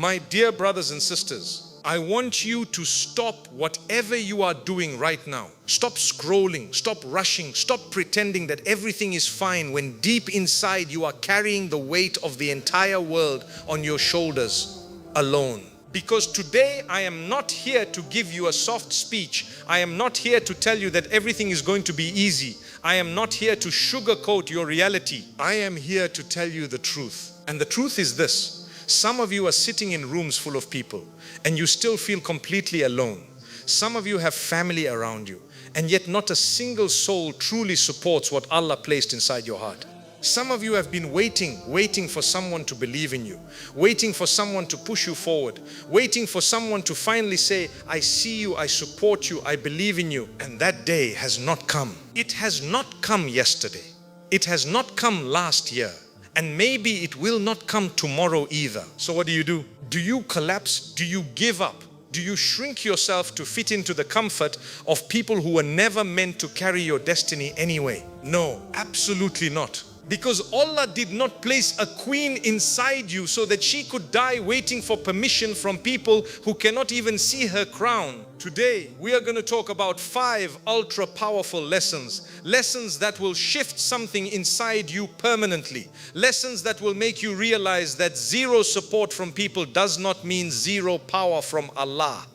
My dear brothers and sisters, I want you to stop whatever you are doing right now. Stop scrolling, stop rushing, stop pretending that everything is fine when deep inside you are carrying the weight of the entire world on your shoulders alone. Because today I am not here to give you a soft speech. I am not here to tell you that everything is going to be easy. I am not here to sugarcoat your reality. I am here to tell you the truth. And the truth is this. Some of you are sitting in rooms full of people and you still feel completely alone. Some of you have family around you and yet not a single soul truly supports what Allah placed inside your heart. Some of you have been waiting for someone to believe in you, waiting for someone to push you forward, waiting for someone to finally say, I see you, I support you, I believe in you. And that day has not come. It has not come yesterday. It has not come last year. And maybe it will not come tomorrow either. So what do? Do you collapse? Do you give up? Do you shrink yourself to fit into the comfort of people who were never meant to carry your destiny anyway? No, absolutely not. Because Allah did not place a queen inside you so that she could die waiting for permission from people who cannot even see her crown. Today, we are going to talk about 5 ultra powerful lessons. Lessons that will shift something inside you permanently. Lessons that will make you realize that zero support from people does not mean zero power from Allah.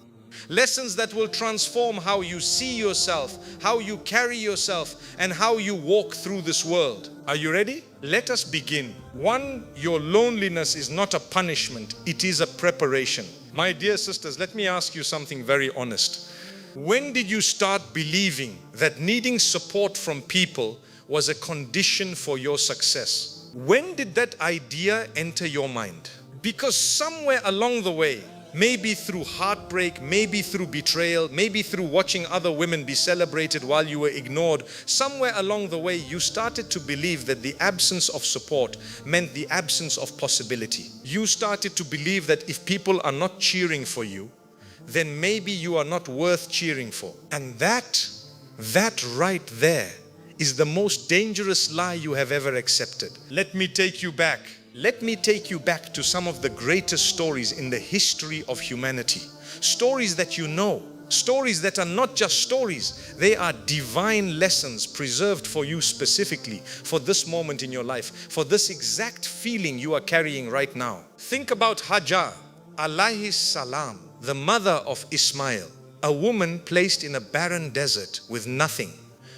Lessons that will transform how you see yourself, how you carry yourself, and how you walk through this world. Are you ready? Let us begin. 1, your loneliness is not a punishment, it is a preparation. My dear sisters, let me ask you something very honest. When did you start believing that needing support from people was a condition for your success? When did that idea enter your mind? Because somewhere along the way, maybe through heartbreak, maybe through betrayal, maybe through watching other women be celebrated while you were ignored, somewhere along the way you started to believe that the absence of support meant the absence of possibility. You started to believe that if people are not cheering for you, then maybe you are not worth cheering for. And that right there is the most dangerous lie you have ever accepted. Let me take you back. Let me take you back to some of the greatest stories in the history of humanity. Stories that you know. Stories that are not just stories. They are divine lessons preserved for you specifically for this moment in your life, for this exact feeling you are carrying right now. Think about Hajar alayhi salam, the mother of Ismail, a woman placed in a barren desert with nothing,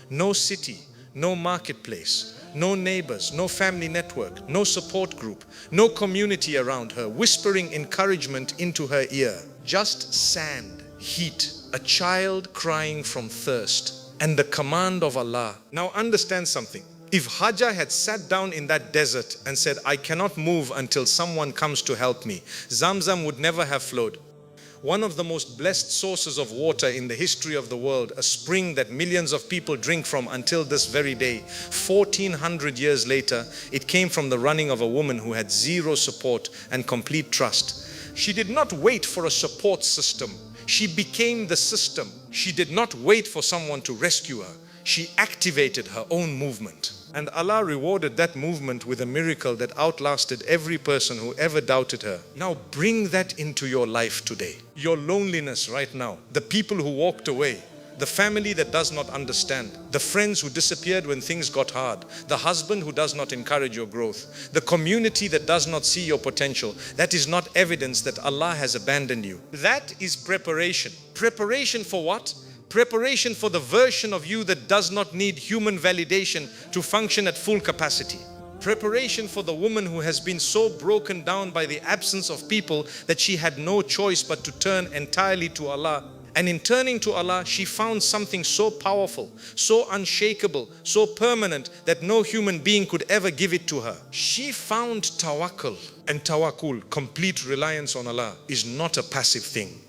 no city, no marketplace, no neighbors, no family network, no support group, no community around her, whispering encouragement into her ear. Just sand, heat, a child crying from thirst, and the command of Allah. Now understand something. If Hajar had sat down in that desert and said, I cannot move until someone comes to help me, Zamzam would never have flowed. One of the most blessed sources of water in the history of the world, a spring that millions of people drink from until this very day. 1400 years later, it came from the running of a woman who had zero support and complete trust. She did not wait for a support system. She became the system. She did not wait for someone to rescue her. She activated her own movement. And Allah rewarded that movement with a miracle that outlasted every person who ever doubted her. Now bring that into your life today. Your loneliness right now, the people who walked away, the family that does not understand, the friends who disappeared when things got hard, the husband who does not encourage your growth, the community that does not see your potential. That is not evidence that Allah has abandoned you. That is preparation. Preparation for what? Preparation for the version of you that does not need human validation to function at full capacity. Preparation for the woman who has been so broken down by the absence of people that she had no choice but to turn entirely to Allah. And in turning to Allah, she found something so powerful, so unshakable, so permanent that no human being could ever give it to her. She found tawakkul. And tawakkul, complete reliance on Allah, is not a passive thing.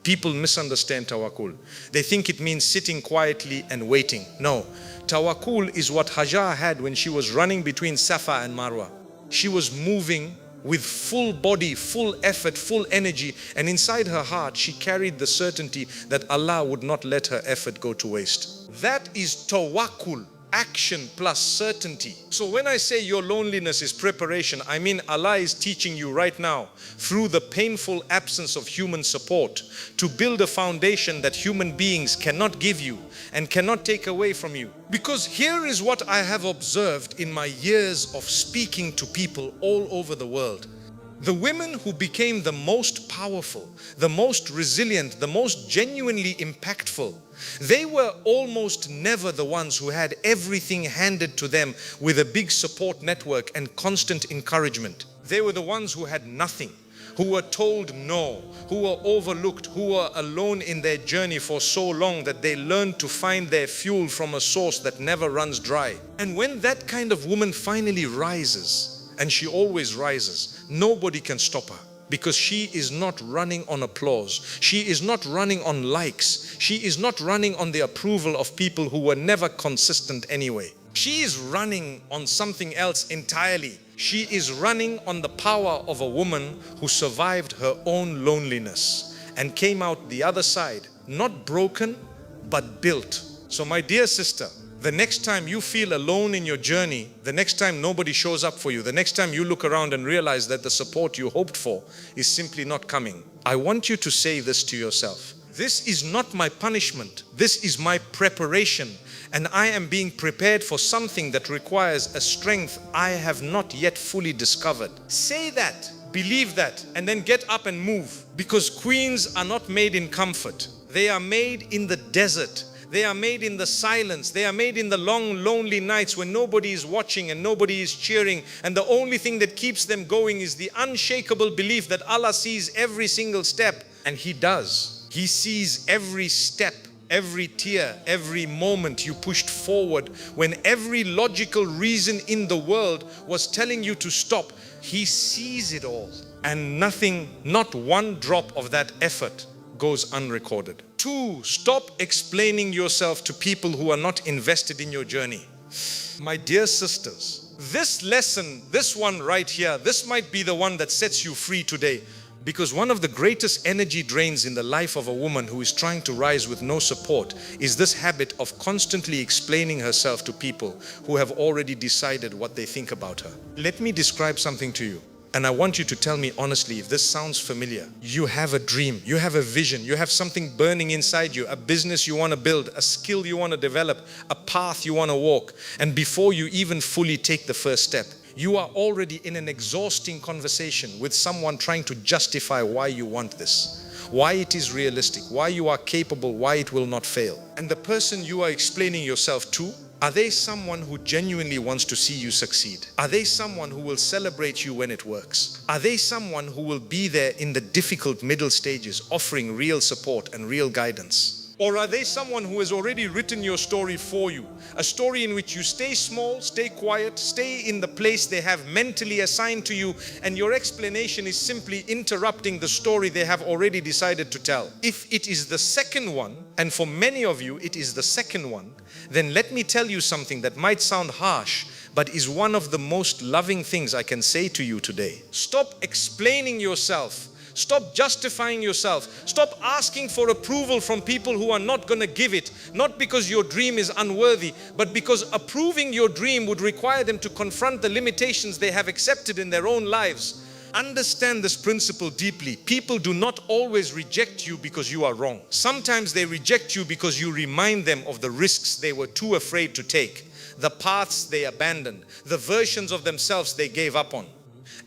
People misunderstand tawakkul. They think it means sitting quietly and waiting. No, tawakkul is what Hajar had when she was running between Safa and Marwa. She was moving with full body, full effort, full energy, and inside her heart she carried the certainty that Allah would not let her effort go to waste. That is tawakkul. action plus certainty. So when I say your loneliness is preparation, I mean Allah is teaching you right now through the painful absence of human support to build a foundation that human beings cannot give you and cannot take away from you. Because here is what I have observed in my years of speaking to people all over the world. The women who became the most powerful, the most resilient, the most genuinely impactful, they were almost never the ones who had everything handed to them with a big support network and constant encouragement. They were the ones who had nothing, who were told no, who were overlooked, who were alone in their journey for so long that they learned to find their fuel from a source that never runs dry. And when that kind of woman finally rises, and she always rises, nobody can stop her, because she is not running on applause. She is not running on likes. She is not running on the approval of people who were never consistent anyway. She is running on something else entirely. She is running on the power of a woman who survived her own loneliness and came out the other side, not broken, but built. So my dear sister, the next time you feel alone in your journey, the next time nobody shows up for you, the next time you look around and realize that the support you hoped for is simply not coming, I want you to say this to yourself. This is not my punishment. This is my preparation. And I am being prepared for something that requires a strength I have not yet fully discovered. Say that, believe that, and then get up and move. Because queens are not made in comfort. They are made in the desert. They are made in the silence. They are made in the long, lonely nights when nobody is watching and nobody is cheering. And the only thing that keeps them going is the unshakable belief that Allah sees every single step. And He does. He sees every step, every tear, every moment you pushed forward when every logical reason in the world was telling you to stop. He sees it all. And nothing, not one drop of that effort goes unrecorded. 2, stop explaining yourself to people who are not invested in your journey. My dear sisters, this lesson, this one right here, this might be the one that sets you free today. Because one of the greatest energy drains in the life of a woman who is trying to rise with no support is this habit of constantly explaining herself to people who have already decided what they think about her. Let me describe something to you. And I want you to tell me honestly if this sounds familiar. You have a dream, you have a vision, you have something burning inside you, a business you want to build, a skill you want to develop, a path you want to walk. And before you even fully take the first step, you are already in an exhausting conversation with someone trying to justify why you want this, why it is realistic, why you are capable, why it will not fail. And the person you are explaining yourself to, are they someone who genuinely wants to see you succeed? Are they someone who will celebrate you when it works? Are they someone who will be there in the difficult middle stages, offering real support and real guidance? Or are they someone who has already written your story for you? A story in which you stay small, stay quiet, stay in the place they have mentally assigned to you, and your explanation is simply interrupting the story they have already decided to tell. If it is the second one, and for many of you it is the second one, then let me tell you something that might sound harsh, but is one of the most loving things I can say to you today. Stop explaining yourself. Stop justifying yourself. Stop asking for approval from people who are not going to give it. Not because your dream is unworthy, but because approving your dream would require them to confront the limitations they have accepted in their own lives. Understand this principle deeply. People do not always reject you because you are wrong. Sometimes they reject you because you remind them of the risks they were too afraid to take, the paths they abandoned, the versions of themselves they gave up on.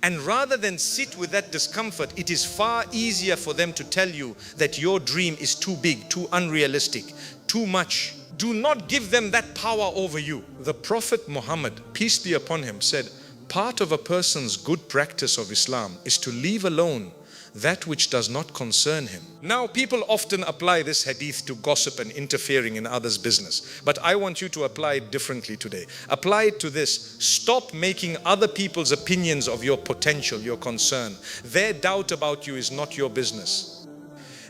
And rather than sit with that discomfort, it is far easier for them to tell you that your dream is too big, too unrealistic, too much. Do not give them that power over you. The Prophet Muhammad, peace be upon him, said, part of a person's good practice of Islam is to leave alone that which does not concern him. Now, people often apply this hadith to gossip and interfering in others' business. But I want you to apply it differently today. Apply it to this. Stop making other people's opinions of your potential your concern. Their doubt about you is not your business.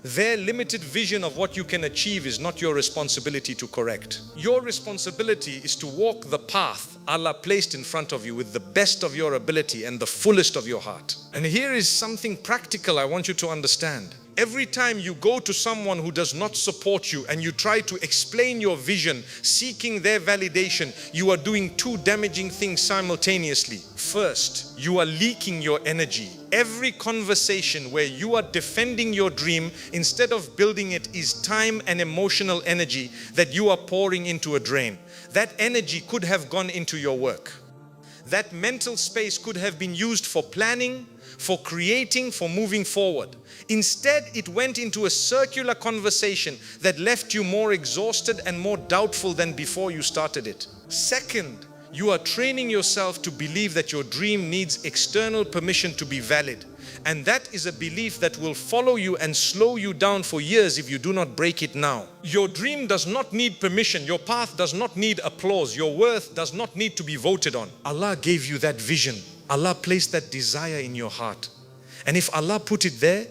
Their limited vision of what you can achieve is not your responsibility to correct. Your responsibility is to walk the path Allah placed in front of you with the best of your ability and the fullest of your heart. And here is something practical I want you to understand. Every time you go to someone who does not support you and you try to explain your vision, seeking their validation, you are doing two damaging things simultaneously. First, you are leaking your energy. Every conversation where you are defending your dream instead of building it is time and emotional energy that you are pouring into a drain. That energy could have gone into your work. That mental space could have been used for planning, for creating, for moving forward. Instead, it went into a circular conversation that left you more exhausted and more doubtful than before you started it. Second, you are training yourself to believe that your dream needs external permission to be valid. And that is a belief that will follow you and slow you down for years if you do not break it now. Your dream does not need permission. Your path does not need applause. Your worth does not need to be voted on. Allah gave you that vision. Allah placed that desire in your heart. And if Allah put it there,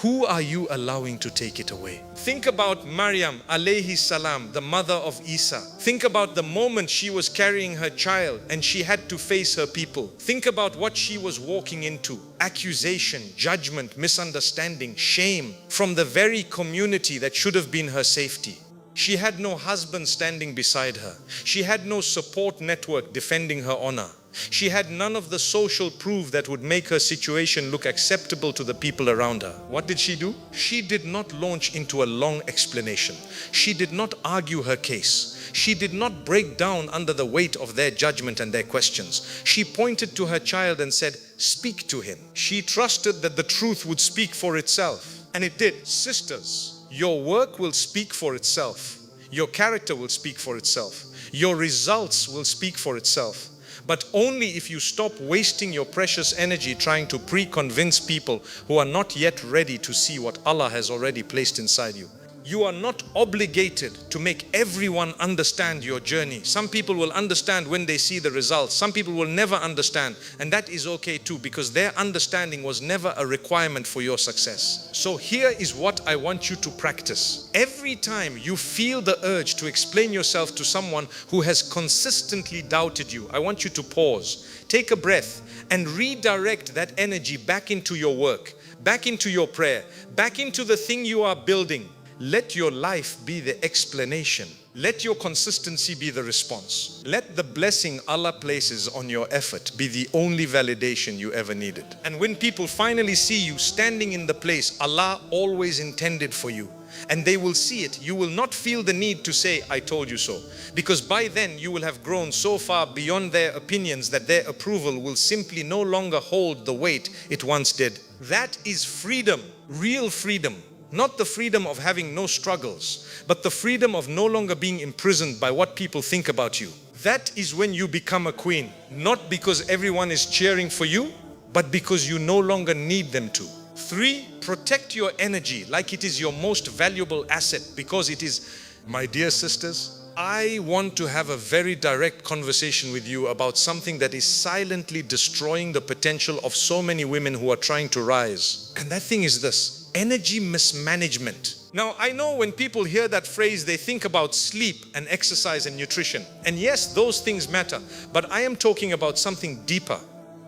who are you allowing to take it away? Think about Maryam alayhi salam, the mother of Isa. Think about the moment she was carrying her child and she had to face her people. Think about what she was walking into. Accusation, judgment, misunderstanding, shame from the very community that should have been her safety. She had no husband standing beside her. She had no support network defending her honor. She had none of the social proof that would make her situation look acceptable to the people around her. What did she do? She did not launch into a long explanation. She did not argue her case. She did not break down under the weight of their judgment and their questions. She pointed to her child and said, "Speak to him." She trusted that the truth would speak for itself. And it did. Sisters, your work will speak for itself. Your character will speak for itself. Your results will speak for itself. But only if you stop wasting your precious energy trying to pre-convince people who are not yet ready to see what Allah has already placed inside you. You are not obligated to make everyone understand your journey. Some people will understand when they see the results. Some people will never understand. And that is okay too, because their understanding was never a requirement for your success. So here is what I want you to practice. Every time you feel the urge to explain yourself to someone who has consistently doubted you, I want you to pause, take a breath, and redirect that energy back into your work, back into your prayer, back into the thing you are building. Let your life be the explanation. Let your consistency be the response. Let the blessing Allah places on your effort be the only validation you ever needed. And when people finally see you standing in the place Allah always intended for you, and they will see it, you will not feel the need to say, "I told you so." Because by then you will have grown so far beyond their opinions that their approval will simply no longer hold the weight it once did. That is freedom, real freedom. Not the freedom of having no struggles, but the freedom of no longer being imprisoned by what people think about you. That is when you become a queen, not because everyone is cheering for you, but because you no longer need them to. 3, protect your energy like it is your most valuable asset, because it is. My dear sisters, I want to have a very direct conversation with you about something that is silently destroying the potential of so many women who are trying to rise. And that thing is this: energy mismanagement. Now, I know when people hear that phrase, they think about sleep and exercise and nutrition. And yes, those things matter, but I am talking about something deeper.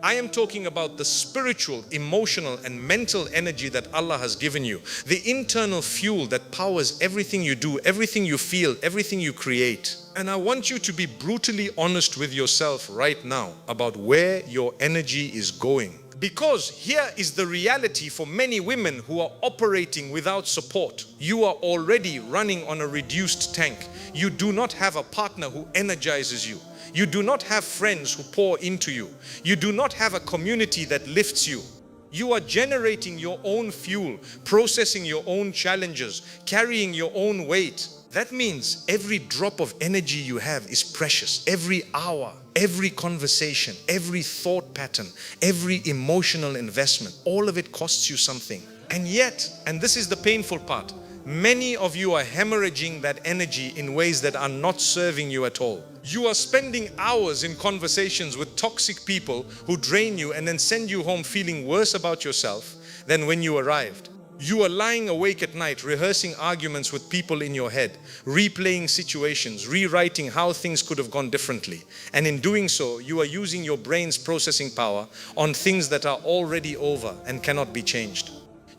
I am talking about the spiritual, emotional, and mental energy that Allah has given you. The internal fuel that powers everything you do, everything you feel, everything you create. And I want you to be brutally honest with yourself right now about where your energy is going. Because here is the reality for many women who are operating without support. You are already running on a reduced tank. You do not have a partner who energizes you. You do not have friends who pour into you. You do not have a community that lifts you. You are generating your own fuel, processing your own challenges, carrying your own weight. That means every drop of energy you have is precious. Every hour, every conversation, every thought pattern, every emotional investment, all of it costs you something. And yet, and this is the painful part, many of you are hemorrhaging that energy in ways that are not serving you at all. You are spending hours in conversations with toxic people who drain you and then send you home feeling worse about yourself than when you arrived. You are lying awake at night, rehearsing arguments with people in your head, replaying situations, rewriting how things could have gone differently. And in doing so, you are using your brain's processing power on things that are already over and cannot be changed.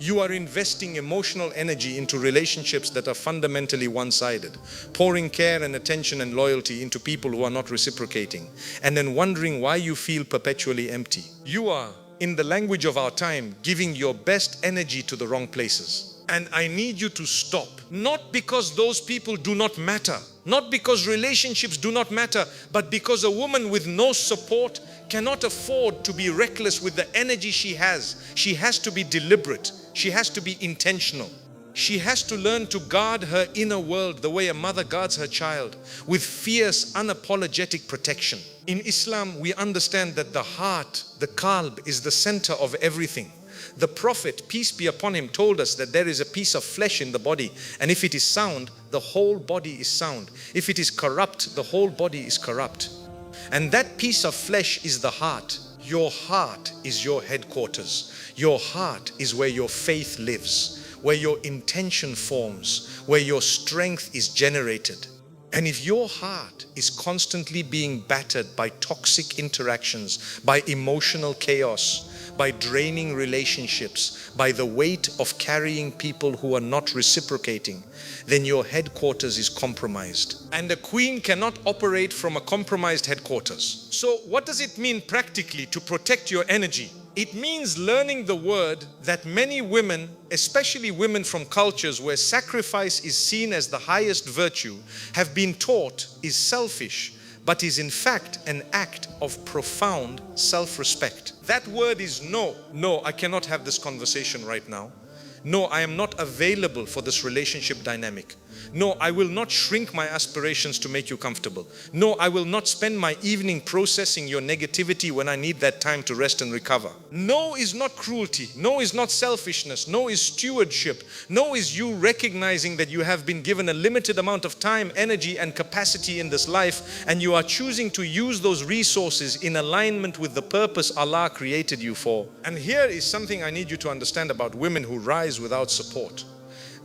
You are investing emotional energy into relationships that are fundamentally one-sided, pouring care and attention and loyalty into people who are not reciprocating, and then wondering why you feel perpetually empty. You are, in the language of our time, giving your best energy to the wrong places. And I need you to stop. Not because those people do not matter, not because relationships do not matter, but because a woman with no support cannot afford to be reckless with the energy she has. She has to be deliberate. She has to be intentional. She has to learn to guard her inner world the way a mother guards her child, with fierce, unapologetic protection. In Islam, we understand that the heart, the qalb, is the center of everything. The Prophet, peace be upon him, told us that there is a piece of flesh in the body, and if it is sound, the whole body is sound. If it is corrupt, the whole body is corrupt. And that piece of flesh is the heart. Your heart is your headquarters. Your heart is where your faith lives, where your intention forms, where your strength is generated. And if your heart is constantly being battered by toxic interactions, by emotional chaos, by draining relationships, by the weight of carrying people who are not reciprocating, then your headquarters is compromised. And a queen cannot operate from a compromised headquarters. So what does it mean practically to protect your energy? It means learning the word that many women, especially women from cultures where sacrifice is seen as the highest virtue, have been taught is selfish, but is in fact an act of profound self-respect. That word is no. No, I cannot have this conversation right now. No, I am not available for this relationship dynamic. No, I will not shrink my aspirations to make you comfortable. No, I will not spend my evening processing your negativity when I need that time to rest and recover. No is not cruelty. No is not selfishness. No is stewardship. No is you recognizing that you have been given a limited amount of time, energy, and capacity in this life, and you are choosing to use those resources in alignment with the purpose Allah created you for. And here is something I need you to understand about women who rise without support.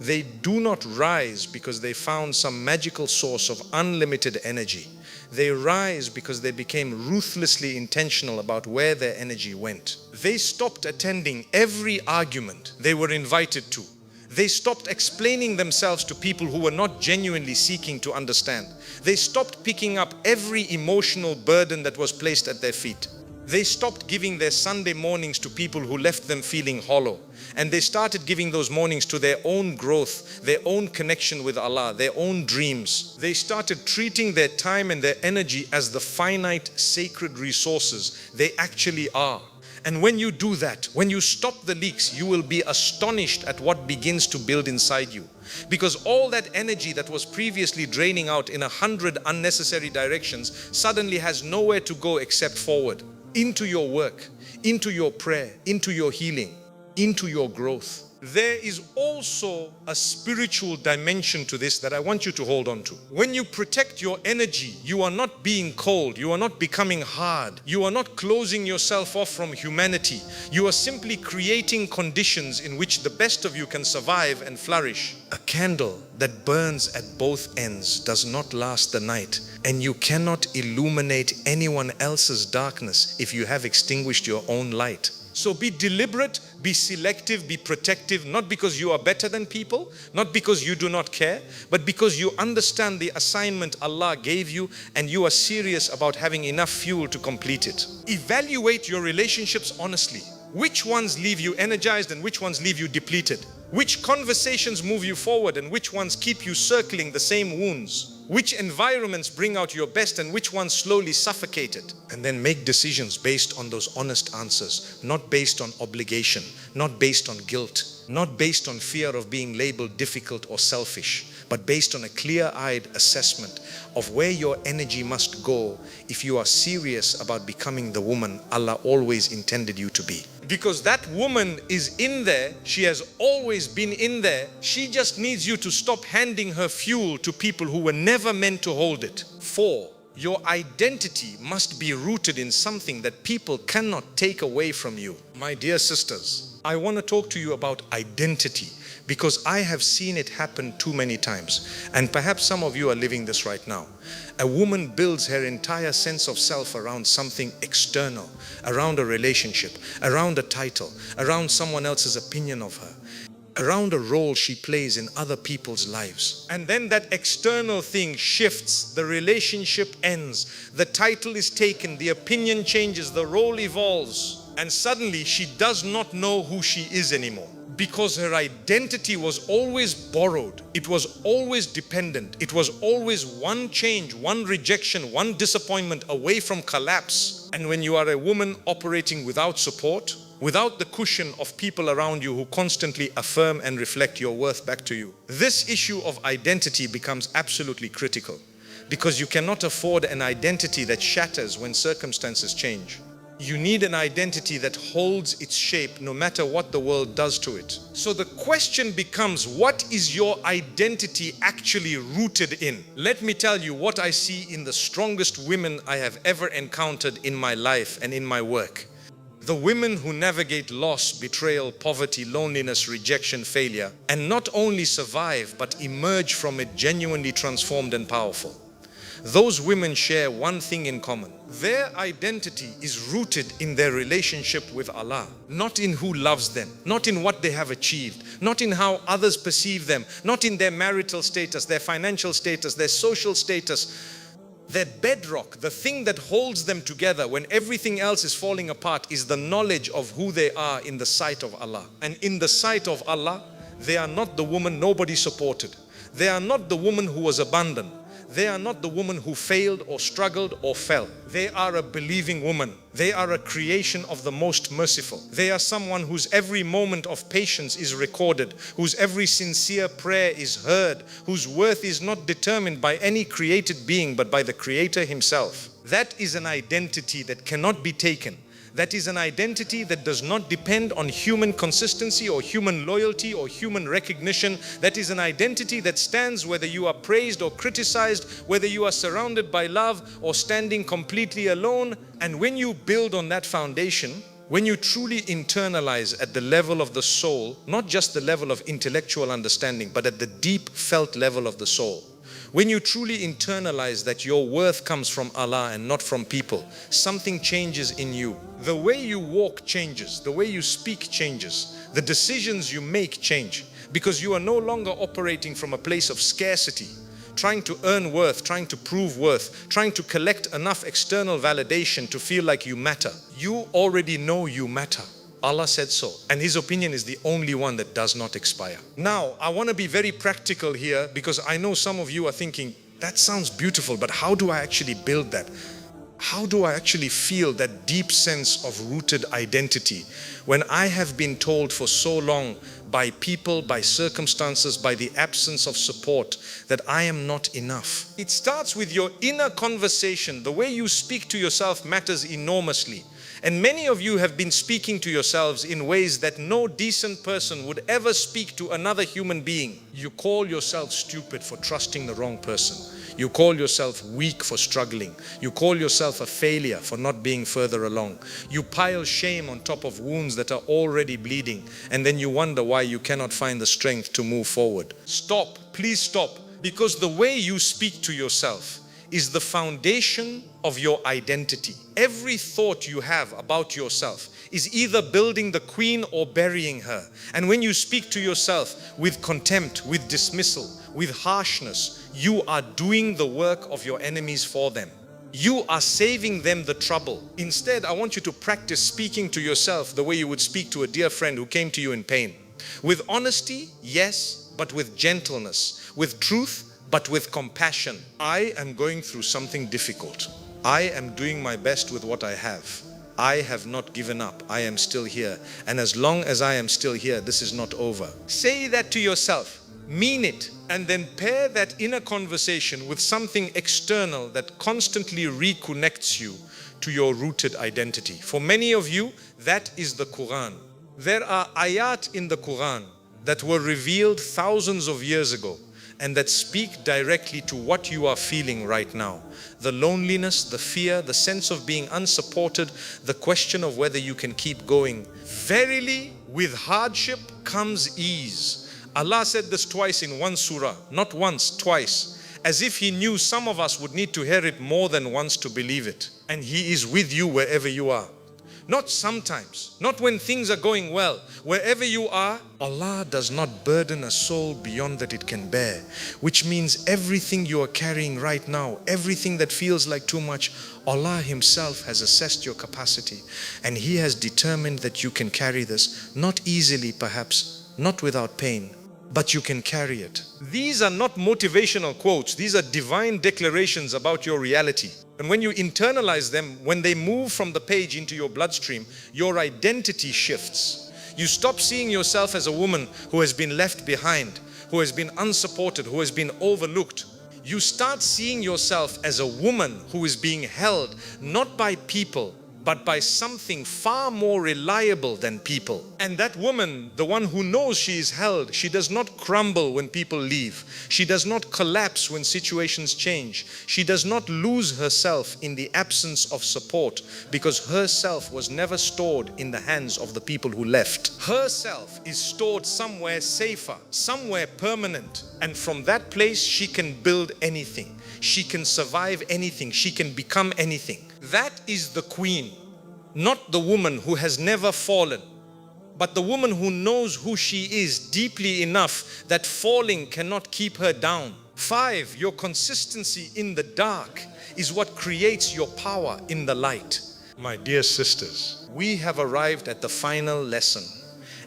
They do not rise because they found some magical source of unlimited energy. They rise because they became ruthlessly intentional about where their energy went. They stopped attending every argument they were invited to. They stopped explaining themselves to people who were not genuinely seeking to understand. They stopped picking up every emotional burden that was placed at their feet. They stopped giving their Sunday mornings to people who left them feeling hollow. And they started giving those mornings to their own growth, their own connection with Allah, their own dreams. They started treating their time and their energy as the finite, sacred resources they actually are. And when you do that, when you stop the leaks, you will be astonished at what begins to build inside you. Because all that energy that was previously draining out in 100 unnecessary directions suddenly has nowhere to go except forward. Into your work, into your prayer, into your healing, into your growth. There is also a spiritual dimension to this that I want you to hold on to. When you protect your energy, you are not being cold, you are not becoming hard, you are not closing yourself off from humanity. You are simply creating conditions in which the best of you can survive and flourish. A candle that burns at both ends does not last the night, and you cannot illuminate anyone else's darkness if you have extinguished your own light. So be deliberate, be selective, be protective, not because you are better than people, not because you do not care, but because you understand the assignment Allah gave you and you are serious about having enough fuel to complete it. Evaluate your relationships honestly. Which ones leave you energized and which ones leave you depleted? Which conversations move you forward and which ones keep you circling the same wounds? Which environments bring out your best and which ones slowly suffocate it? And then make decisions based on those honest answers, not based on obligation, not based on guilt, not based on fear of being labeled difficult or selfish, but based on a clear-eyed assessment of where your energy must go if you are serious about becoming the woman Allah always intended you to be. Because that woman is in there, she has always been in there. She just needs you to stop handing her fuel to people who were never meant to hold it. 4. Your identity must be rooted in something that people cannot take away from you. My dear sisters, I want to talk to you about identity because I have seen it happen too many times. And perhaps some of you are living this right now. A woman builds her entire sense of self around something external, around a relationship, around a title, around someone else's opinion of her, around a role she plays in other people's lives. And then that external thing shifts, the relationship ends, the title is taken, the opinion changes, the role evolves, and suddenly she does not know who she is anymore. Because her identity was always borrowed, it was always dependent, it was always one change, one rejection, one disappointment away from collapse. And when you are a woman operating without support, without the cushion of people around you who constantly affirm and reflect your worth back to you, this issue of identity becomes absolutely critical, because you cannot afford an identity that shatters when circumstances change. You need an identity that holds its shape no matter what the world does to it. So the question becomes, what is your identity actually rooted in? Let me tell you what I see in the strongest women I have ever encountered in my life and in my work. The women who navigate loss, betrayal, poverty, loneliness, rejection, failure, and not only survive but emerge from it genuinely transformed and powerful. Those women share one thing in common. Their identity is rooted in their relationship with Allah, not in who loves them, not in what they have achieved, not in how others perceive them, not in their marital status, their financial status, their social status. Their bedrock, the thing that holds them together when everything else is falling apart, is the knowledge of who they are in the sight of Allah. And in the sight of Allah, they are not the woman nobody supported. They are not the woman who was abandoned. They are not the woman who failed or struggled or fell. They are a believing woman. They are a creation of the most merciful. They are someone whose every moment of patience is recorded, whose every sincere prayer is heard, whose worth is not determined by any created being but by the Creator Himself. That is an identity that cannot be taken. That is an identity that does not depend on human consistency or human loyalty or human recognition. That is an identity that stands whether you are praised or criticized, whether you are surrounded by love or standing completely alone. And when you build on that foundation, when you truly internalize at the level of the soul, not just the level of intellectual understanding, but at the deep felt level of the soul, when you truly internalize that your worth comes from Allah and not from people, something changes in you. The way you walk changes, the way you speak changes, the decisions you make change, because you are no longer operating from a place of scarcity, trying to earn worth, trying to prove worth, trying to collect enough external validation to feel like you matter. You already know you matter. Allah said so, and His opinion is the only one that does not expire. Now, I want to be very practical here, because I know some of you are thinking, that sounds beautiful, but how do I actually build that? How do I actually feel that deep sense of rooted identity when I have been told for so long by people, by circumstances, by the absence of support, that I am not enough? It starts with your inner conversation. The way you speak to yourself matters enormously. And many of you have been speaking to yourselves in ways that no decent person would ever speak to another human being. You call yourself stupid for trusting the wrong person. You call yourself weak for struggling. You call yourself a failure for not being further along. You pile shame on top of wounds that are already bleeding, and then you wonder why you cannot find the strength to move forward. Stop, please stop, because the way you speak to yourself is the foundation of your identity. Every thought you have about yourself is either building the queen or burying her. And when you speak to yourself with contempt, with dismissal, with harshness, you are doing the work of your enemies for them. You are saving them the trouble. Instead, I want you to practice speaking to yourself the way you would speak to a dear friend who came to you in pain. With honesty, yes, but with gentleness. With truth, but with compassion. I am going through something difficult. I am doing my best with what I have. I have not given up. I am still here. And as long as I am still here, this is not over. Say that to yourself. Mean it. And then pair that inner conversation with something external that constantly reconnects you to your rooted identity. For many of you, that is the Quran. There are ayat in the Quran that were revealed thousands of years ago, and that speak directly to what you are feeling right now. The loneliness, the fear, the sense of being unsupported, the question of whether you can keep going. Verily, with hardship comes ease. Allah said this twice in one surah, not once, twice, as if He knew some of us would need to hear it more than once to believe it. And He is with you wherever you are. Not sometimes, not when things are going well. Wherever you are, Allah does not burden a soul beyond that it can bear. Which means everything you are carrying right now, everything that feels like too much, Allah Himself has assessed your capacity. And He has determined that you can carry this. Not easily perhaps, not without pain, but you can carry it. These are not motivational quotes. These are divine declarations about your reality. And when you internalize them, when they move from the page into your bloodstream, your identity shifts. You stop seeing yourself as a woman who has been left behind, who has been unsupported, who has been overlooked. You start seeing yourself as a woman who is being held not by people, but by something far more reliable than people. And that woman, the one who knows she is held, she does not crumble when people leave. She does not collapse when situations change. She does not lose herself in the absence of support, because herself was never stored in the hands of the people who left. Herself is stored somewhere safer, somewhere permanent. And from that place, she can build anything. She can survive anything. She can become anything. That is the queen, not the woman who has never fallen, but the woman who knows who she is deeply enough that falling cannot keep her down. 5, your consistency in the dark is what creates your power in the light. My dear sisters, we have arrived at the final lesson.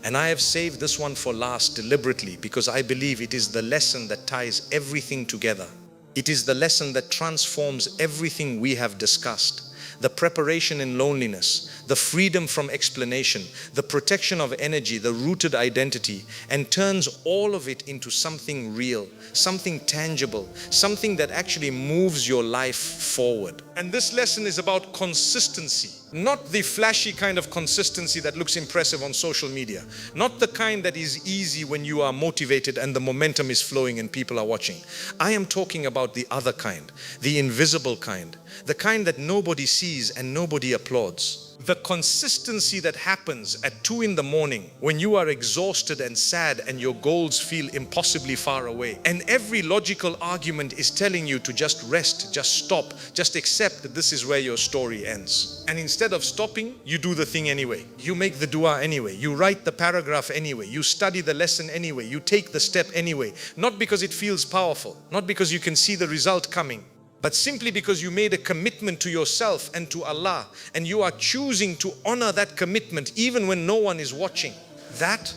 And I have saved this one for last deliberately, because I believe it is the lesson that ties everything together. It is the lesson that transforms everything we have discussed. The preparation in loneliness, the freedom from explanation, the protection of energy, the rooted identity, and turns all of it into something real, something tangible, something that actually moves your life forward. And this lesson is about consistency. Not the flashy kind of consistency that looks impressive on social media. Not the kind that is easy when you are motivated and the momentum is flowing and people are watching. I am talking about the other kind, the invisible kind, the kind that nobody sees and nobody applauds. The consistency that happens at 2 in the morning when you are exhausted and sad and your goals feel impossibly far away. And every logical argument is telling you to just rest, just stop, just accept that this is where your story ends. And instead of stopping, you do the thing anyway. You make the dua anyway. You write the paragraph anyway. You study the lesson anyway. You take the step anyway. Not because it feels powerful, not because you can see the result coming, but simply because you made a commitment to yourself and to Allah, and you are choosing to honor that commitment even when no one is watching. That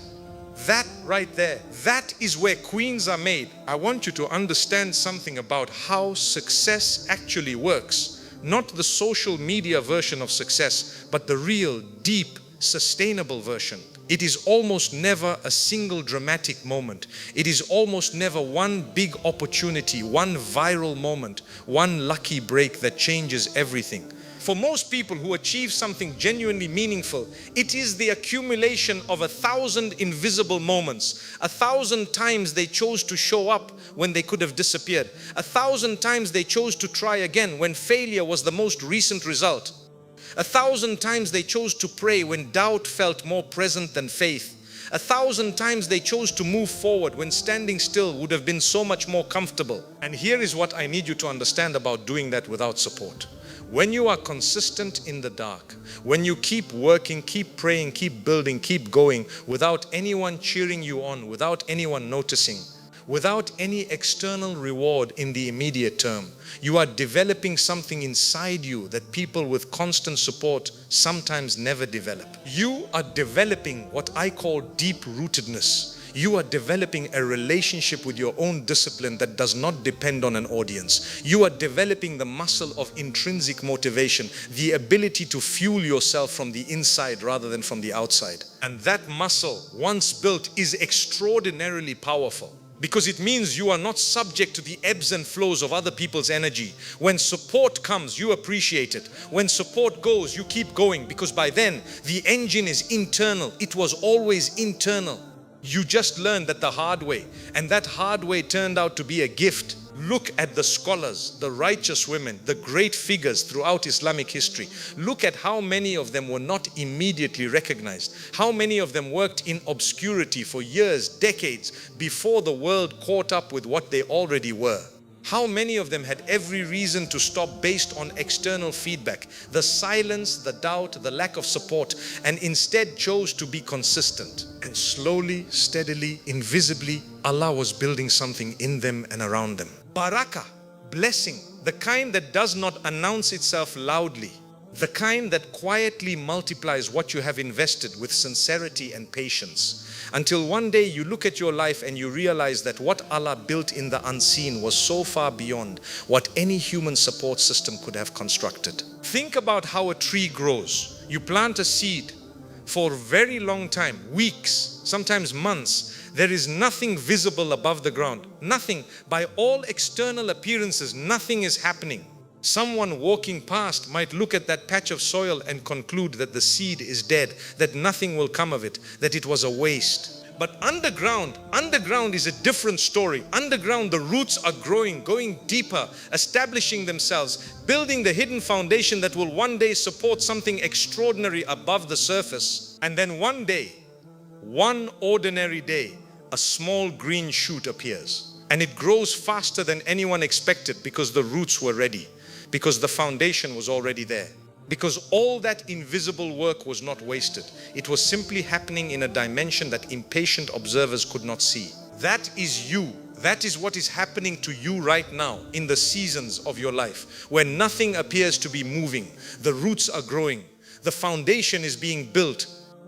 right there, that is where queens are made. I want you to understand something about how success actually works. Not the social media version of success, but the real, deep, sustainable version. It is almost never a single dramatic moment. It is almost never one big opportunity, one viral moment, one lucky break that changes everything. For most people who achieve something genuinely meaningful, it is the accumulation of 1,000 invisible moments. 1,000 times they chose to show up when they could have disappeared. 1,000 times they chose to try again when failure was the most recent result. 1,000 times they chose to pray when doubt felt more present than faith. 1,000 times they chose to move forward when standing still would have been so much more comfortable. And here is what I need you to understand about doing that without support. When you are consistent in the dark, when you keep working, keep praying, keep building, keep going, without anyone cheering you on, without anyone noticing, without any external reward in the immediate term, you are developing something inside you that people with constant support sometimes never develop. You are developing what I call deep rootedness. You are developing a relationship with your own discipline that does not depend on an audience. You are developing the muscle of intrinsic motivation, the ability to fuel yourself from the inside rather than from the outside. And that muscle, once built, is extraordinarily powerful, because it means you are not subject to the ebbs and flows of other people's energy. When support comes, you appreciate it. When support goes, you keep going, because by then the engine is internal. It was always internal. You just learned that the hard way, and that hard way turned out to be a gift. Look at the scholars, the righteous women, the great figures throughout Islamic history. Look at how many of them were not immediately recognized. How many of them worked in obscurity for years, decades, before the world caught up with what they already were. How many of them had every reason to stop based on external feedback, the silence, the doubt, the lack of support, and instead chose to be consistent. And slowly, steadily, invisibly, Allah was building something in them and around them. Barakah, blessing, the kind that does not announce itself loudly, the kind that quietly multiplies what you have invested with sincerity and patience. Until one day you look at your life and you realize that what Allah built in the unseen was so far beyond what any human support system could have constructed. Think about how a tree grows. You plant a seed for a very long time, weeks, sometimes months. There is nothing visible above the ground. Nothing. By all external appearances, nothing is happening. Someone walking past might look at that patch of soil and conclude that the seed is dead, that nothing will come of it, that it was a waste. But underground is a different story. Underground, the roots are growing, going deeper, establishing themselves, building the hidden foundation that will one day support something extraordinary above the surface. And then one day, one ordinary day, a small green shoot appears. And it grows faster than anyone expected because the roots were ready. Because the foundation was already there. Because all that invisible work was not wasted. It was simply happening in a dimension that impatient observers could not see. That is you. That is what is happening to you right now in the seasons of your life, where nothing appears to be moving. The roots are growing. The foundation is being built.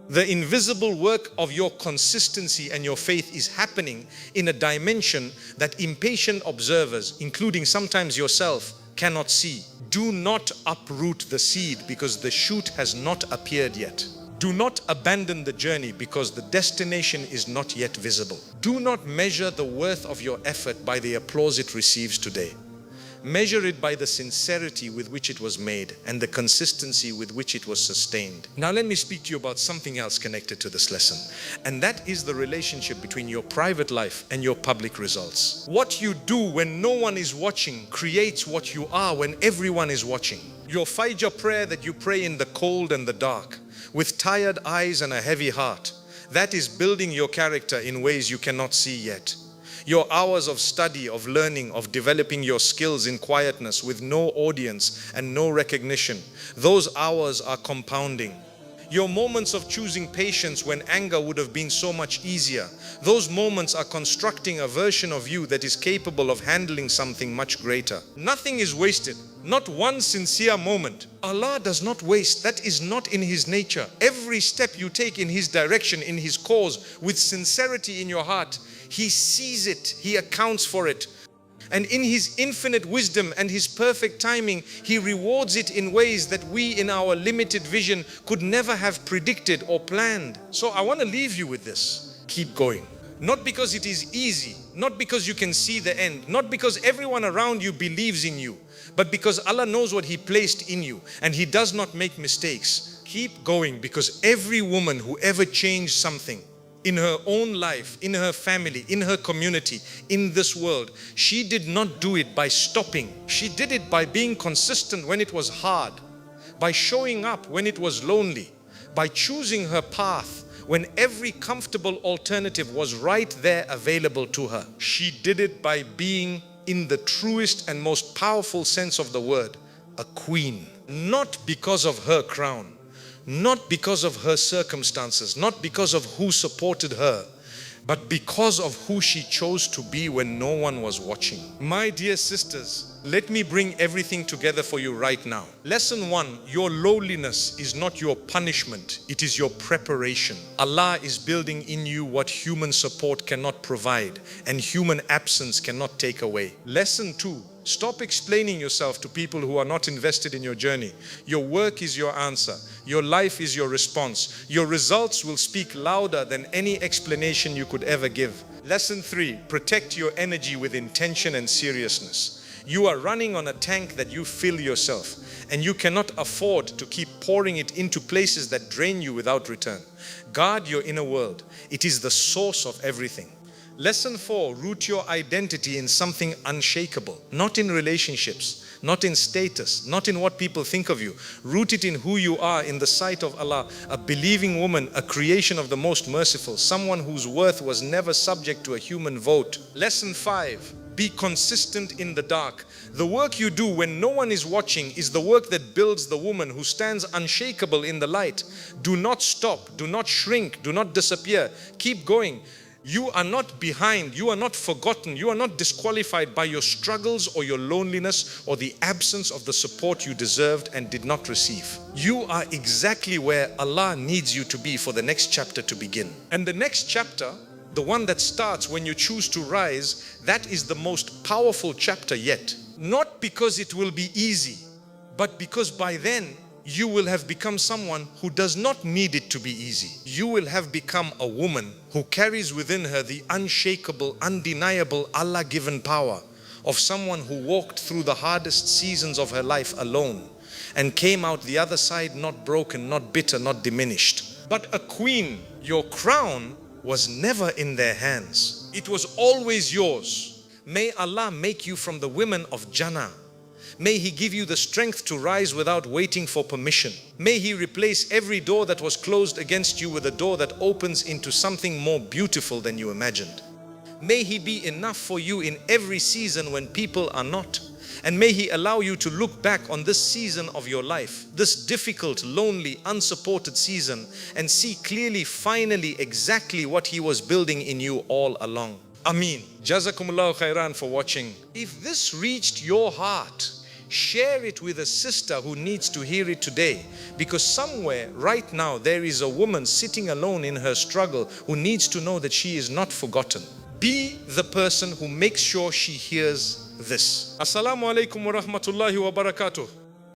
The invisible work of your consistency and your faith is happening in a dimension that impatient observers, including sometimes yourself, cannot see. Do not uproot the seed because the shoot has not appeared yet. Do not abandon the journey because the destination is not yet visible. Do not measure the worth of your effort by the applause it receives today. Measure it by the sincerity with which it was made and the consistency with which it was sustained. Now let me speak to you about something else connected to this lesson. And that is the relationship between your private life and your public results. What you do when no one is watching creates what you are when everyone is watching. Your Fajr prayer that you pray in the cold and the dark, with tired eyes and a heavy heart, that is building your character in ways you cannot see yet. Your hours of study, of learning, of developing your skills in quietness with no audience and no recognition, those hours are compounding. Your moments of choosing patience when anger would have been so much easier, those moments are constructing a version of you that is capable of handling something much greater. Nothing is wasted, not one sincere moment. Allah does not waste. That is not in His nature. Every step you take in His direction, in His cause, with sincerity in your heart, He sees it, He accounts for it. And in His infinite wisdom and His perfect timing, He rewards it in ways that we in our limited vision could never have predicted or planned. So I want to leave you with this. Keep going. Not because it is easy, not because you can see the end, not because everyone around you believes in you, but because Allah knows what He placed in you and He does not make mistakes. Keep going, because every woman who ever changed something in her own life, in her family, in her community, in this world, she did not do it by stopping. She did it by being consistent when it was hard, by showing up when it was lonely, by choosing her path when every comfortable alternative was right there available to her. She did it by being, in the truest and most powerful sense of the word, a queen. Not because of her crown, not because of her circumstances, not because of who supported her, but because of who she chose to be when no one was watching. My dear sisters, let me bring everything together for you right now. Lesson 1, your lowliness is not your punishment, it is your preparation. Allah is building in you what human support cannot provide and human absence cannot take away. Lesson 2, stop explaining yourself to people who are not invested in your journey. Your work is your answer. Your life is your response. Your results will speak louder than any explanation you could ever give. Lesson 3, protect your energy with intention and seriousness. You are running on a tank that you fill yourself, and you cannot afford to keep pouring it into places that drain you without return. Guard your inner world. It is the source of everything. Lesson 4, root your identity in something unshakable, not in relationships, not in status, not in what people think of you. Root it in who you are in the sight of Allah, a believing woman, a creation of the most merciful, someone whose worth was never subject to a human vote. Lesson 5, be consistent in the dark. The work you do when no one is watching is the work that builds the woman who stands unshakable in the light. Do not stop, do not shrink, do not disappear. Keep going. You are not behind, you are not forgotten, you are not disqualified by your struggles or your loneliness or the absence of the support you deserved and did not receive. You are exactly where Allah needs you to be for the next chapter to begin. And the next chapter, the one that starts when you choose to rise, that is the most powerful chapter yet. Not because it will be easy, but because by then you will have become someone who does not need it to be easy. You will have become a woman who carries within her the unshakable, undeniable Allah-given power of someone who walked through the hardest seasons of her life alone and came out the other side not broken, not bitter, not diminished. But a queen, your crown was never in their hands. It was always yours. May Allah make you from the women of Jannah. May He give you the strength to rise without waiting for permission. May He replace every door that was closed against you with a door that opens into something more beautiful than you imagined. May He be enough for you in every season when people are not. And may He allow you to look back on this season of your life, this difficult, lonely, unsupported season, and see clearly, finally, exactly what He was building in you all along. Ameen. Jazakumullahu khairan for watching. If this reached your heart, share it with a sister who needs to hear it today, because somewhere right now there is a woman sitting alone in her struggle who needs to know that she is not forgotten. Be the person who makes sure she hears this. Assalamu alaikum wa rahmatullahi wa barakatuh.